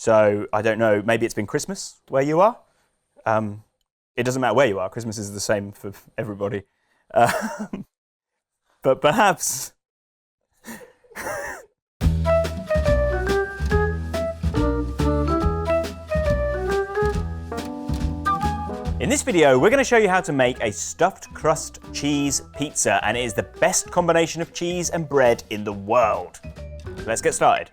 So I don't know, maybe it's been Christmas where you are. It doesn't matter where you are, Christmas is the same for everybody. But perhaps... In this video, we're going to show you how to make a stuffed crust cheese pizza, and it is the best combination of cheese and bread in the world. Let's get started.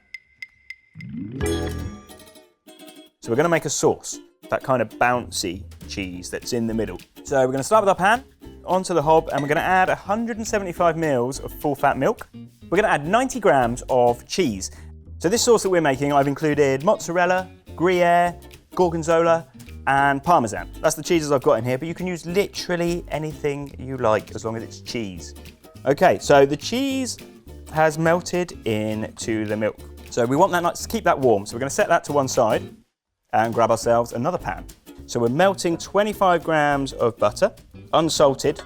So we're going to make a sauce, that kind of bouncy cheese that's in the middle. So we're going to start with our pan, onto the hob, and we're going to add 175 ml of full-fat milk. We're going to add 90 grams of cheese. So this sauce that we're making, I've included mozzarella, Gruyere, Gorgonzola, and Parmesan. That's the cheeses I've got in here, but you can use literally anything you like as long as it's cheese. Okay, so the cheese has melted into the milk. So we want that to keep that warm. So we're going to set that to one side and grab ourselves another pan. So we're melting 25 grams of butter, unsalted.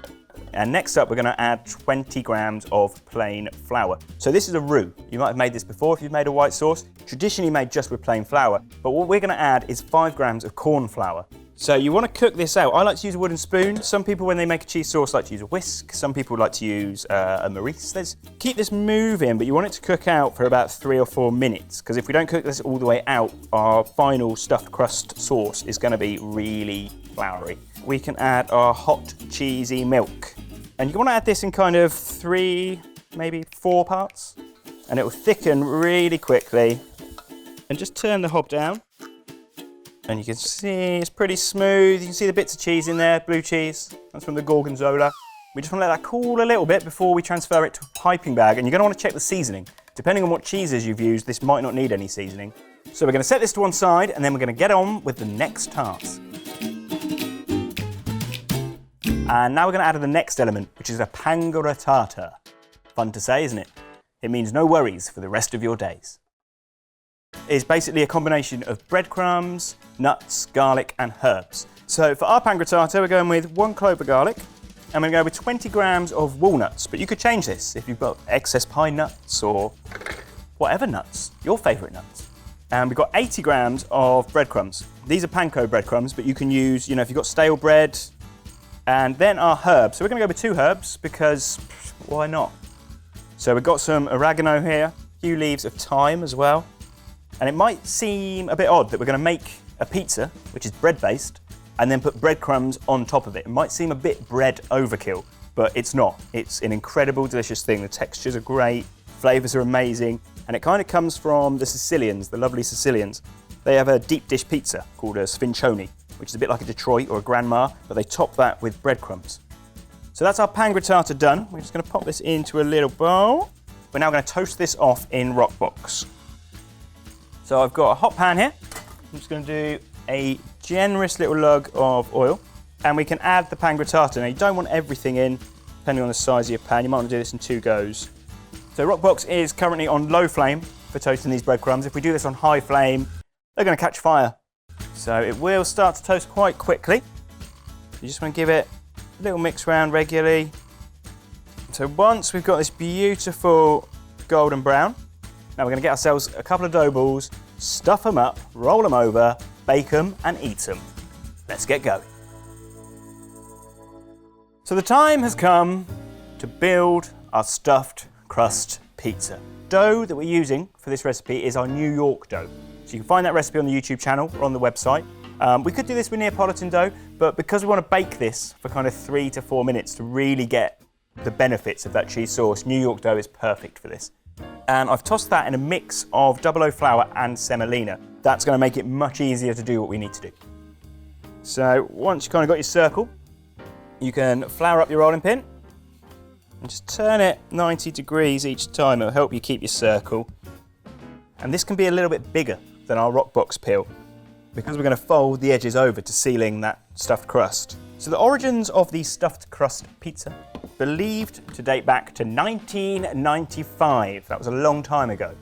And next up, we're going to add 20 grams of plain flour. So this is a roux. You might have made this before if you've made a white sauce, traditionally made just with plain flour. But what we're going to add is 5 grams of corn flour. So you want to cook this out. I like to use a wooden spoon. Some people, when they make a cheese sauce, like to use a whisk. Some people like to use a Maurice. Keep this moving, but you want it to cook out for about 3 or 4 minutes. Because if we don't cook this all the way out, our final stuffed crust sauce is going to be really floury. We can add our hot, cheesy milk. And you want to add this in kind of 3, maybe 4 parts. And it will thicken really quickly. And just turn the hob down. And you can see it's pretty smooth. You can see the bits of cheese in there, blue cheese. That's from the Gorgonzola. We just want to let that cool a little bit before we transfer it to a piping bag. And you're going to want to check the seasoning. Depending on what cheeses you've used, this might not need any seasoning. So we're going to set this to one side, and then we're going to get on with the next task. And now we're going to add the next element, which is a Pangoro tartar. Fun to say, isn't it? It means no worries for the rest of your days. It's basically a combination of breadcrumbs, nuts, garlic, and herbs. So for our Pangoro tartar, we're going with 1 clove of garlic, and we're going to go with 20 grams of walnuts. But you could change this if you've got excess pine nuts or whatever nuts, your favourite nuts. And we've got 80 grams of breadcrumbs. These are panko breadcrumbs, but you can use, if you've got stale bread. And then our herbs. So we're going to go with 2 herbs because why not? So we've got some oregano here, a few leaves of thyme as well. And it might seem a bit odd that we're going to make a pizza, which is bread-based, and then put breadcrumbs on top of it. It might seem a bit bread overkill, but it's not. It's an incredible, delicious thing. The textures are great, flavours are amazing, and it kind of comes from the Sicilians, the lovely Sicilians. They have a deep dish pizza called a sfincione, which is a bit like a Detroit or a grandma, but they top that with breadcrumbs. So that's our Pangoro tartar done. We're just going to pop this into a little bowl. We're now going to toast this off in Roccbox. So I've got a hot pan here. I'm just going to do a generous little lug of oil, and we can add the Pangoro tartar. Now you don't want everything in, depending on the size of your pan. You might want to do this in 2 goes. So Roccbox is currently on low flame for toasting these breadcrumbs. If we do this on high flame, they're going to catch fire. So it will start to toast quite quickly. You just want to give it a little mix round regularly. So once we've got this beautiful golden brown, now we're going to get ourselves a couple of dough balls, stuff them up, roll them over, bake them and eat them. Let's get going. So the time has come to build our stuffed crust pizza. Dough that we're using for this recipe is our New York dough. So you can find that recipe on the YouTube channel or on the website. We could do this with Neapolitan dough, but because we want to bake this for kind of 3 to 4 minutes to really get the benefits of that cheese sauce, New York dough is perfect for this. And I've tossed that in a mix of 00 flour and semolina. That's going to make it much easier to do what we need to do. So once you've kind of got your circle, you can flour up your rolling pin and just turn it 90 degrees each time. It'll help you keep your circle. And this can be a little bit bigger than our Roccbox peel because we're going to fold the edges over to sealing that stuffed crust. So the origins of the stuffed crust pizza believed to date back to 1995. That was a long time ago.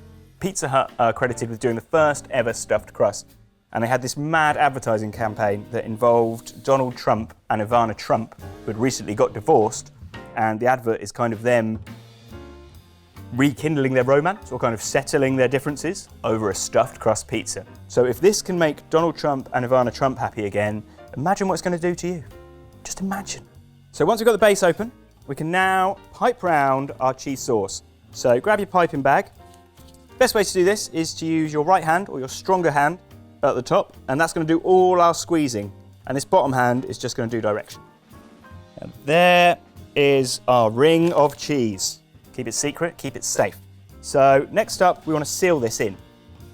Pizza Hut are credited with doing the first ever stuffed crust. And they had this mad advertising campaign that involved Donald Trump and Ivana Trump, who had recently got divorced. And the advert is kind of them rekindling their romance or kind of settling their differences over a stuffed crust pizza. So if this can make Donald Trump and Ivana Trump happy again, imagine what it's going to do to you. Just imagine. So once we've got the base open, we can now pipe round our cheese sauce. So grab your piping bag. Best way to do this is to use your right hand or your stronger hand at the top, and that's going to do all our squeezing. And this bottom hand is just going to do direction. And there is our ring of cheese. Keep it secret, keep it safe. So next up, we want to seal this in.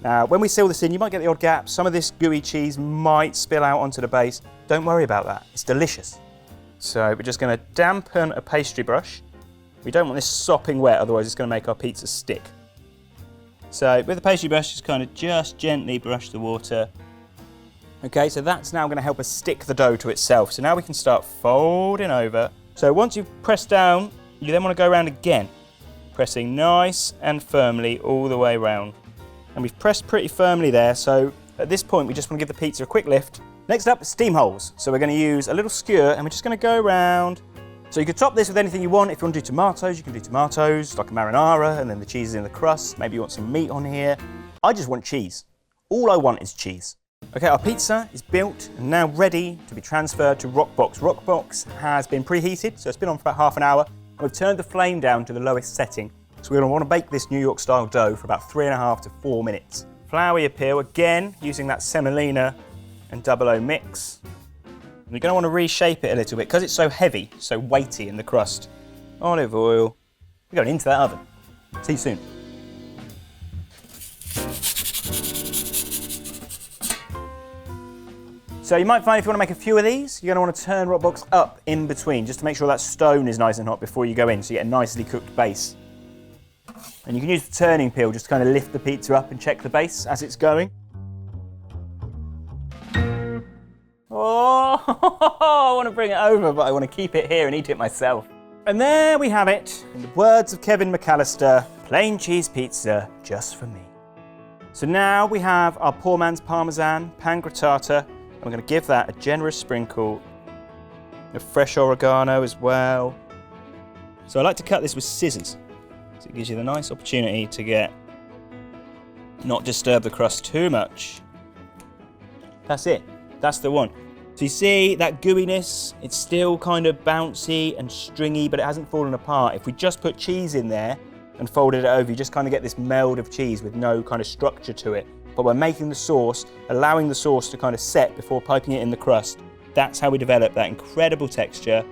Now, when we seal this in, you might get the odd gap. Some of this gooey cheese might spill out onto the base. Don't worry about that, it's delicious. So we're just going to dampen a pastry brush. We don't want this sopping wet, otherwise it's going to make our pizza stick. So with the pastry brush, just gently brush the water. Okay, so that's now going to help us stick the dough to itself. So now we can start folding over. So once you've pressed down, you then want to go around again, pressing nice and firmly all the way around. And we've pressed pretty firmly there, so at this point we just want to give the pizza a quick lift. Next up, steam holes. So we're going to use a little skewer and we're just going to go around. So you could top this with anything you want. If you want to do tomatoes, you can do tomatoes, like a marinara, and then the cheese is in the crust. Maybe you want some meat on here. I just want cheese. All I want is cheese. Okay, our pizza is built and now ready to be transferred to Roccbox. Roccbox has been preheated, so it's been on for about half an hour. And we've turned the flame down to the lowest setting. So we're going to want to bake this New York style dough for about 3.5 to 4 minutes. Flour your peel, again, using that semolina and 00 mix. You're going to want to reshape it a little bit because it's so heavy, so weighty in the crust. Olive oil. We're going into that oven. See you soon. So you might find if you want to make a few of these, you're going to want to turn Roccbox up in between just to make sure that stone is nice and hot before you go in so you get a nicely cooked base. And you can use the turning peel just to kind of lift the pizza up and check the base as it's going. Oh, I want to bring it over, but I want to keep it here and eat it myself. And there we have it. In the words of Kevin McAllister, plain cheese pizza just for me. So now we have our poor man's Parmesan, Pangoro, and we're going to give that a generous sprinkle of fresh oregano as well. So I like to cut this with scissors. So it gives you the nice opportunity to not disturb the crust too much. That's it. That's the one. So you see that gooiness, it's still kind of bouncy and stringy, but it hasn't fallen apart. If we just put cheese in there and folded it over, you just kind of get this meld of cheese with no kind of structure to it. But by making the sauce, allowing the sauce to kind of set before piping it in the crust, that's how we develop that incredible texture.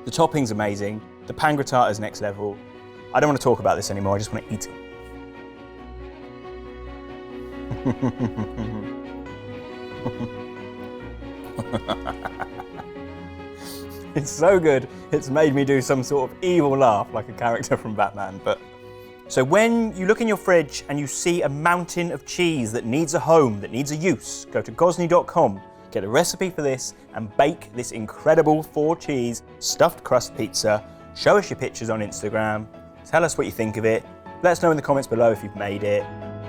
The topping's amazing. The Pangoro is next level. I don't want to talk about this anymore, I just want to eat it. It's so good, it's made me do some sort of evil laugh like a character from Batman. So when you look in your fridge and you see a mountain of cheese that needs a home, that needs a use, go to Gozney.com, get a recipe for this and bake this incredible 4-cheese stuffed crust pizza. Show us your pictures on Instagram, tell us what you think of it, let us know in the comments below if you've made it.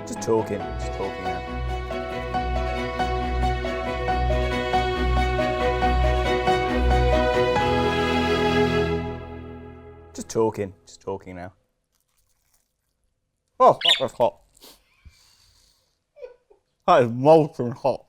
Just talking now. Just talking now. Oh, that was hot. That is molten hot.